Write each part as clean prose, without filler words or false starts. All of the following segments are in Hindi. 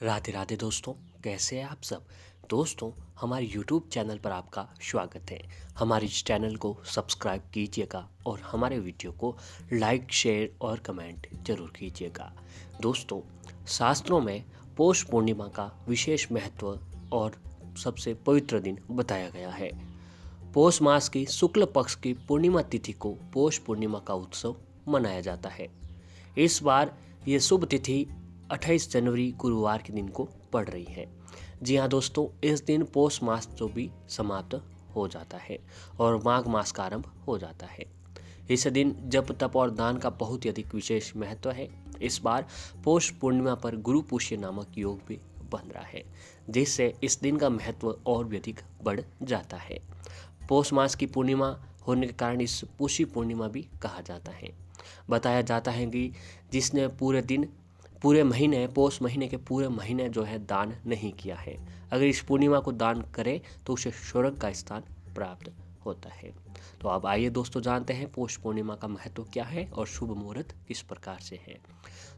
राधे राधे दोस्तों। कैसे हैं आप सब। दोस्तों, हमारे YouTube चैनल पर आपका स्वागत है। हमारे इस चैनल को सब्सक्राइब कीजिएगा और हमारे वीडियो को लाइक शेयर और कमेंट जरूर कीजिएगा। दोस्तों, शास्त्रों में पौष पूर्णिमा का विशेष महत्व और सबसे पवित्र दिन बताया गया है। पौष मास की शुक्ल पक्ष की पूर्णिमा तिथि को पौष पूर्णिमा का उत्सव मनाया जाता है। इस बार ये शुभ तिथि 28 जनवरी गुरुवार के दिन को पड़ रही है। जी हाँ दोस्तों, इस दिन पौष मास जो भी समाप्त हो जाता है और माघ मास का आरंभ हो जाता है। इस दिन जप तप और दान का बहुत ही अधिक विशेष महत्व है। इस बार पौष पूर्णिमा पर गुरु पुष्य नामक योग भी बन रहा है, जिससे इस दिन का महत्व और भी अधिक बढ़ जाता है। पौष मास की पूर्णिमा होने के कारण इस पुष्य पूर्णिमा भी कहा जाता है। बताया जाता है कि जिसने पूरे महीने पौष महीने के पूरे महीने जो है दान नहीं किया है, अगर इस पूर्णिमा को दान करे तो उसे स्वर्ग का स्थान प्राप्त होता है। तो अब आइए दोस्तों जानते हैं पौष पूर्णिमा का महत्व क्या है और शुभ मुहूर्त किस प्रकार से है।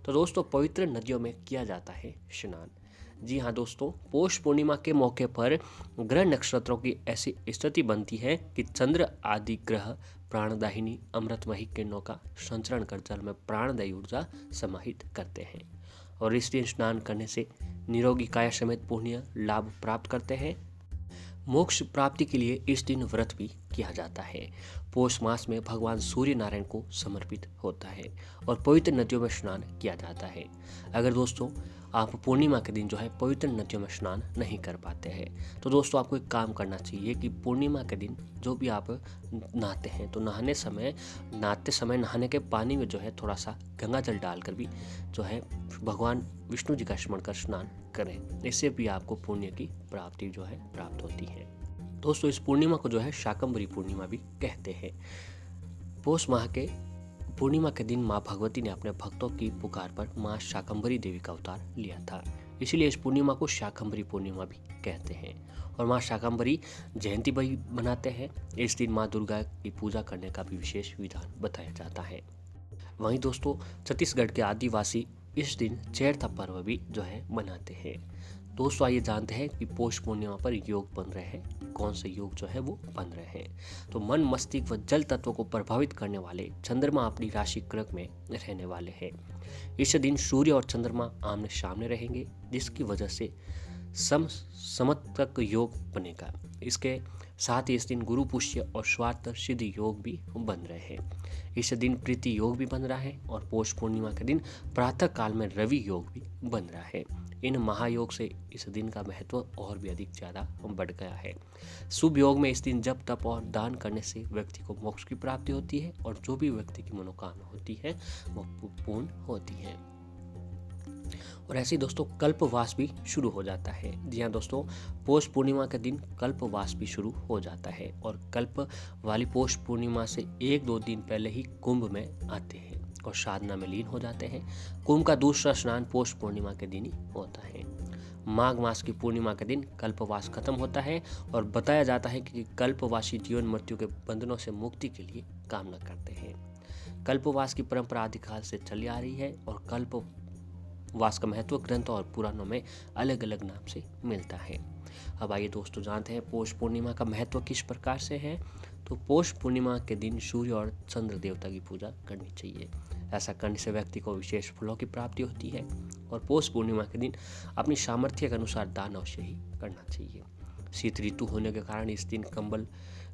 तो दोस्तों, पवित्र नदियों में किया जाता है स्नान। जी हाँ दोस्तों, पौष पूर्णिमा के मौके पर ग्रह नक्षत्रों की ऐसी स्थिति बनती है कि चंद्र आदि ग्रह प्राणदायिनी अमृतमयी किरणों का संचरण कर जल में प्राणदायी ऊर्जा समाहित करते हैं और इस दिन स्नान करने से निरोगी काया समेत पुण्य लाभ प्राप्त करते हैं। मोक्ष प्राप्ति के लिए इस दिन व्रत भी किया जाता है। पौष मास में भगवान सूर्य नारायण को समर्पित होता है और पवित्र नदियों में स्नान किया जाता है। अगर दोस्तों आप पूर्णिमा के दिन जो है पवित्र नदियों में स्नान नहीं कर पाते हैं, तो दोस्तों आपको एक काम करना चाहिए कि पूर्णिमा के दिन जो भी आप नहाते हैं, तो नहाते समय नहाने के पानी में जो है थोड़ा सा गंगा जल डालकर भी जो है भगवान विष्णु जी का स्मरण कर स्नान करें। इससे भी आपको पुण्य की प्राप्ति जो है प्राप्त होती है। दोस्तों, इस पूर्णिमा को जो है शाकंभरी पूर्णिमा भी कहते हैं। पौष माह के पूर्णिमा के दिन माँ भगवती ने अपने भक्तों की पुकार पर माँ शाकंभरी देवी का अवतार लिया था, इसलिए इस पूर्णिमा को शाकंभरी पूर्णिमा भी कहते हैं। और माँ शाकंभरी जयंती भी मनाते हैं। इस दिन माँ दुर्गा की पूजा करने का भी विशेष विधान बताया जाता है। वहीं दोस्तों, छत्तीसगढ़ के आदिवासी इस दिन चैत्र पर्व भी जो है मनाते हैं। दोस्तों, आइए जानते हैं कि पौष पूर्णिमा पर योग बन रहे हैं। कौन से योग जो है वो बन रहे हैं। तो मन मस्तिष्क व जल तत्व को प्रभावित करने वाले चंद्रमा अपनी राशि कर्क में रहने वाले हैं। इस दिन सूर्य और चंद्रमा आमने सामने रहेंगे, जिसकी वजह से समतक योग बनेगा। इसके साथ ही इस दिन गुरु पुष्य और स्वार्थ सिद्धि योग भी बन रहे हैं। इस दिन प्रीति योग भी बन रहा है और पौष पूर्णिमा के दिन प्रातः काल में रवि योग भी बन रहा है। इन महायोग से इस दिन का महत्व और भी अधिक ज़्यादा बढ़ गया है। शुभ योग में इस दिन जप तप और दान करने से व्यक्ति को मोक्ष की प्राप्ति होती है और जो भी व्यक्ति की मनोकामना होती है वो पूर्ण होती है। और ऐसे ही दोस्तों कल्पवास भी शुरू हो जाता है। जी हाँ दोस्तों, पौष पूर्णिमा के दिन कल्पवास भी शुरू हो जाता है और कल्प वाली पौष पूर्णिमा से 1-2 दिन पहले ही कुंभ में आते हैं और साधना में लीन हो जाते हैं। कुंभ का दूसरा स्नान पौष पूर्णिमा के दिन ही होता है। माघ मास की पूर्णिमा के दिन कल्पवास खत्म होता है और बताया जाता है कि कल्पवासी जीवन मृत्यु के बंधनों से मुक्ति के लिए कामना करते हैं। कल्पवास की परंपरा आदिकाल से चली आ रही है और कल्पवास का महत्व ग्रंथों और पुराणों में अलग अलग नाम से मिलता है। अब आइए दोस्तों जानते हैं पौष पूर्णिमा का महत्व किस प्रकार से है। तो पौष पूर्णिमा के दिन सूर्य और चंद्र देवता की पूजा करनी चाहिए। ऐसा करने से व्यक्ति को विशेष फलों की प्राप्ति होती है और पौष पूर्णिमा के दिन अपनी सामर्थ्य के अनुसार दान अवश्य ही करना चाहिए। शीत ऋतु होने के कारण इस दिन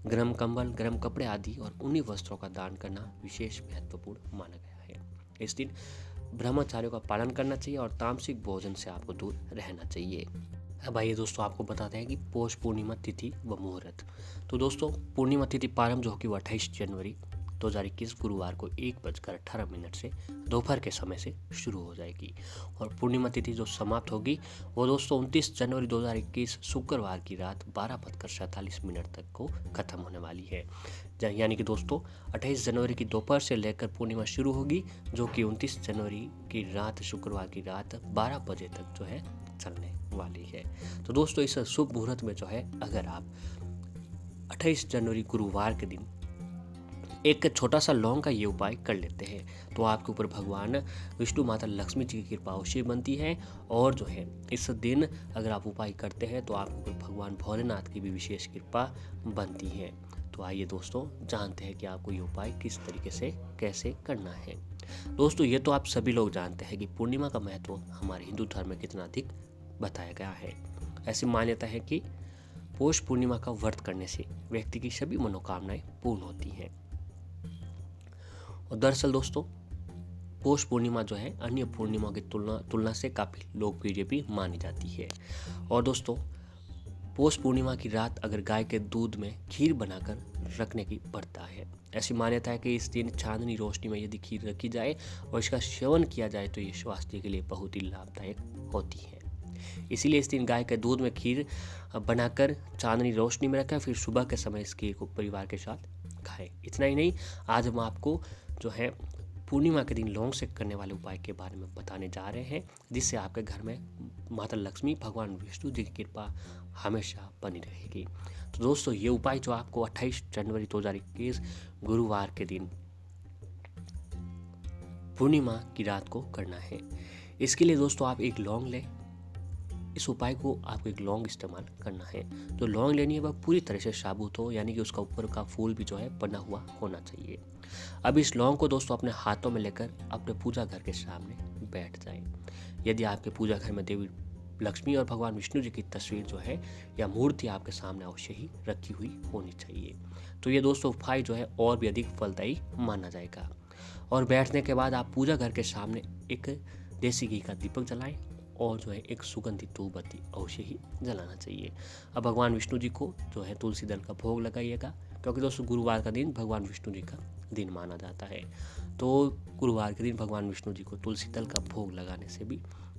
गर्म कपड़े आदि और ऊनी वस्त्रों का दान करना विशेष महत्वपूर्ण माना गया है। इस दिन ब्रह्मचार्यों का पालन करना चाहिए और तामसिक भोजन से आपको दूर रहना चाहिए। अब आइए दोस्तों आपको बताते हैं कि पौष पूर्णिमा तिथि व मुहूर्त। तो दोस्तों, पूर्णिमा तिथि प्रारंभ जो होगी वो 28 जनवरी 2021 गुरुवार को 1:18 से दोपहर के समय से शुरू हो जाएगी और पूर्णिमा तिथि जो समाप्त होगी वो दोस्तों 29 जनवरी 2021 शुक्रवार की रात 12:47 तक को खत्म होने वाली है। यानी कि दोस्तों 28 जनवरी की दोपहर से लेकर पूर्णिमा शुरू होगी, जो कि 29 जनवरी की रात शुक्रवार की रात 12 बजे तक जो है चलने वाली है। तो दोस्तों इस शुभ मुहूर्त में जो है अगर आप 28 जनवरी गुरुवार के दिन एक छोटा सा लौंग का ये उपाय कर लेते हैं तो आपके ऊपर भगवान विष्णु माता लक्ष्मी जी की कृपा अवश्य बनती है। और जो है इस दिन अगर आप उपाय करते हैं तो आपके ऊपर भगवान भोलेनाथ की भी विशेष कृपा बनती है। तो आइए दोस्तों जानते हैं कि आपको ये उपाय किस तरीके से कैसे करना है। दोस्तों ये तो आप सभी लोग जानते हैं कि पूर्णिमा का महत्व हमारे हिंदू धर्म में कितना अधिक बताया गया है। ऐसी मान्यता है कि पौष पूर्णिमा का व्रत करने से व्यक्ति की सभी मनोकामनाएं पूर्ण होती हैं। और दरअसल दोस्तों पौष पूर्णिमा जो है अन्य पूर्णिमा की तुलना से काफ़ी लोकप्रिय भी मानी जाती है। और दोस्तों पौष पूर्णिमा की रात अगर गाय के दूध में खीर बनाकर रखने की प्रथा है। ऐसी मान्यता है कि इस दिन चांदनी रोशनी में यदि खीर रखी जाए और इसका सेवन किया जाए तो ये स्वास्थ्य के लिए बहुत ही लाभदायक होती है। इसीलिए इस दिन गाय के दूध में खीर बनाकर चांदनी रोशनी में रखें, फिर सुबह के समय इस खीर को परिवार के साथ खाएं। इतना ही नहीं, आज हम आपको जो है पूर्णिमा के दिन लौंग से करने वाले उपाय के बारे में बताने जा रहे हैं, जिससे आपके घर में माता लक्ष्मी भगवान विष्णु जी की कृपा हमेशा बनी रहेगी। तो दोस्तों ये उपाय जो आपको 28 जनवरी 2021 गुरुवार के दिन पूर्णिमा की रात को करना है। इसके लिए दोस्तों आप एक लौंग लें। इस उपाय को आपको एक लौंग इस्तेमाल करना है। जो लौंग लेनी है वह पूरी तरह से साबुत हो, यानी कि उसका ऊपर का फूल भी जो है बना हुआ होना चाहिए। अब इस लौंग को दोस्तों अपने हाथों में लेकर अपने पूजा घर के सामने बैठ जाएं। यदि आपके पूजा घर में देवी लक्ष्मी और भगवान विष्णु जी की तस्वीर जो है या मूर्ति आपके सामने अवश्य ही रखी हुई होनी चाहिए। तो ये दोस्तों उपाय जो है और भी अधिक फलदायी माना जाएगा। और बैठने के बाद आप पूजा घर के सामने एक देसी घी का दीपक जलाएं और जो है एक सुगंधित धूपबत्ती अवश्य ही जलाना चाहिए। अब भगवान विष्णु जी को जो है तुलसी दल का भोग लगाइएगा, क्योंकि दोस्तों गुरुवार का दिन भगवान विष्णु जी का दिन माना जाता है। तो गुरुवार के दिन भगवान विष्णु जी को तुलसी दल का भोग लगाने से भी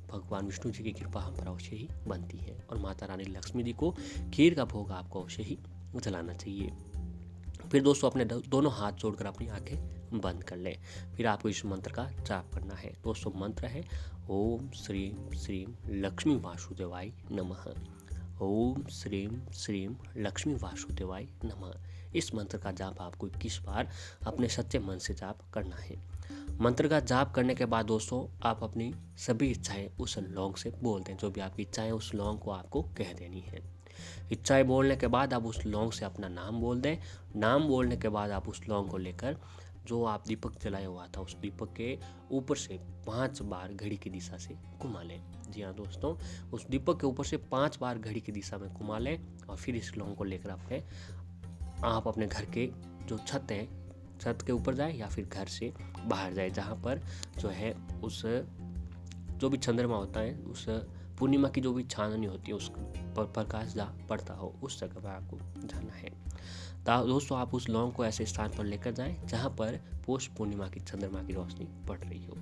भगवान विष्णु जी की कृपा हम पर अवश्य ही बनती है। और माता रानी लक्ष्मी जी को खीर का भोग आपको अवश्य ही जलाना चाहिए। फिर दोस्तों अपने दोनों हाथ जोड़कर अपनी आंखें बंद कर लें। फिर आपको इस मंत्र का जाप करना है। दोस्तों मंत्र है ओम श्रीम श्रीम लक्ष्मी वासुदेवाय नमः। ओम श्रीम श्रीम लक्ष्मी वासुदेवाय नमः। इस मंत्र का जाप आपको 21 बार अपने सच्चे मन से जाप करना है। मंत्र का जाप करने के बाद दोस्तों आप अपनी सभी इच्छाएं उस लौंग से बोल दें। जो भी आपकी इच्छाएं उस लौंग को आपको कह देनी है। इच्छाएं बोलने के बाद आप उस लौंग से अपना नाम बोल दें। नाम बोलने के बाद आप उस लौंग को लेकर जो आप दीपक जलाया हुआ था उस दीपक के ऊपर से 5 बार घड़ी की दिशा से घुमा लें। जी हाँ दोस्तों, उस दीपक के ऊपर से 5 बार घड़ी की दिशा में घुमा लें और फिर इस लौंग को लेकर आप अपने घर के जो छत है छत के ऊपर जाए या फिर घर से बाहर जाए, जहाँ पर जो है उस जो भी चंद्रमा होता है उस पूर्णिमा की जो भी चांदनी होती है उस पर प्रकाश जहाँ पड़ता हो उस जगह पर आपको जाना है। दोस्तों आप उस लौंग को ऐसे स्थान पर लेकर जाएं जहाँ पर पौष पूर्णिमा की चंद्रमा की रोशनी पड़ रही हो।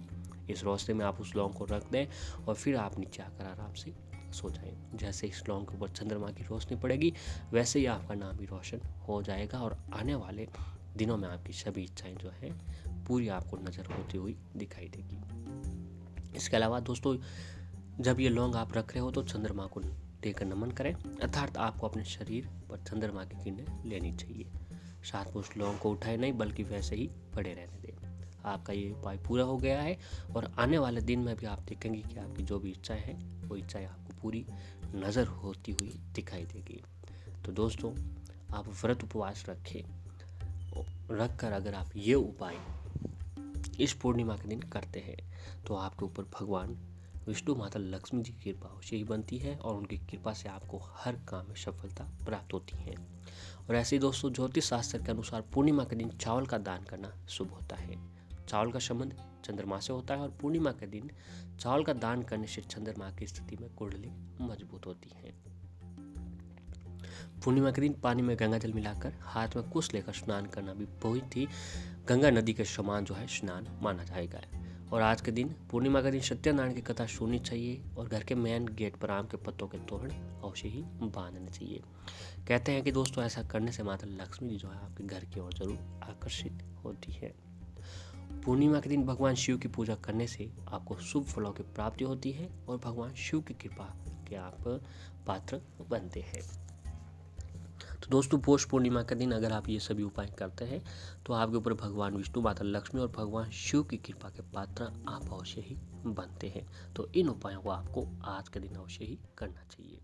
इस रोशनी में आप उस लौंग को रख दें और फिर आप नीचे आकर आराम से सो जाएं। जैसे इस लौंग के ऊपर चंद्रमा की रोशनी पड़ेगी वैसे ही आपका नाम भी रोशन हो जाएगा और आने वाले दिनों में आपकी सभी इच्छाएं जो है पूरी आपको नज़र होती हुई दिखाई देगी। इसके अलावा दोस्तों जब ये लौंग आप रख रहे हो तो चंद्रमा को देकर नमन करें, अर्थात आपको अपने शरीर पर चंद्रमा की किरणें लेनी चाहिए। साथ में उस लौंग को उठाए नहीं बल्कि वैसे ही पड़े रहने दें। आपका ये उपाय पूरा हो गया है और आने वाले दिन में भी आप देखेंगे कि आपकी जो भी इच्छाएं हैं वो इच्छाएं आपको पूरी नज़र होती हुई दिखाई देगी। तो दोस्तों आप व्रत उपवास रख कर अगर आप ये उपाय इस पूर्णिमा के दिन करते हैं तो आपके ऊपर भगवान विष्णु माता लक्ष्मी जी की कृपा अवश्य ही बनती है और उनकी कृपा से आपको हर काम में सफलता प्राप्त होती है। और ऐसे ही दोस्तों ज्योतिष शास्त्र के अनुसार पूर्णिमा के दिन चावल का दान करना शुभ होता है। चावल का संबंध चंद्रमा से होता है और पूर्णिमा के दिन चावल का दान करने से चंद्रमा की स्थिति में कुंडली मजबूत होती है। पूर्णिमा के दिन पानी में गंगा जल मिलाकर हाथ में कुश लेकर स्नान करना भी बहुत ही गंगा नदी के समान जो है स्नान माना जाएगा। और आज के दिन पूर्णिमा के दिन सत्यनारायण की कथा सुननी चाहिए और घर के मेन गेट पर आम के पत्तों के तोरण अवश्य ही बांधने चाहिए। कहते हैं कि दोस्तों ऐसा करने से माता लक्ष्मी जी जो है आपके घर की ओर जरूर आकर्षित होती है। पूर्णिमा के दिन भगवान शिव की पूजा करने से आपको शुभ फलों की प्राप्ति होती है और भगवान शिव की कृपा के आप पात्र बनते हैं। तो तो दोस्तों पौष पूर्णिमा के दिन अगर आप ये सभी उपाय करते हैं तो आपके ऊपर भगवान विष्णु, माता लक्ष्मी और भगवान शिव की कृपा के पात्र आप अवश्य ही बनते हैं। तो इन उपायों को आपको आज के दिन अवश्य ही करना चाहिए।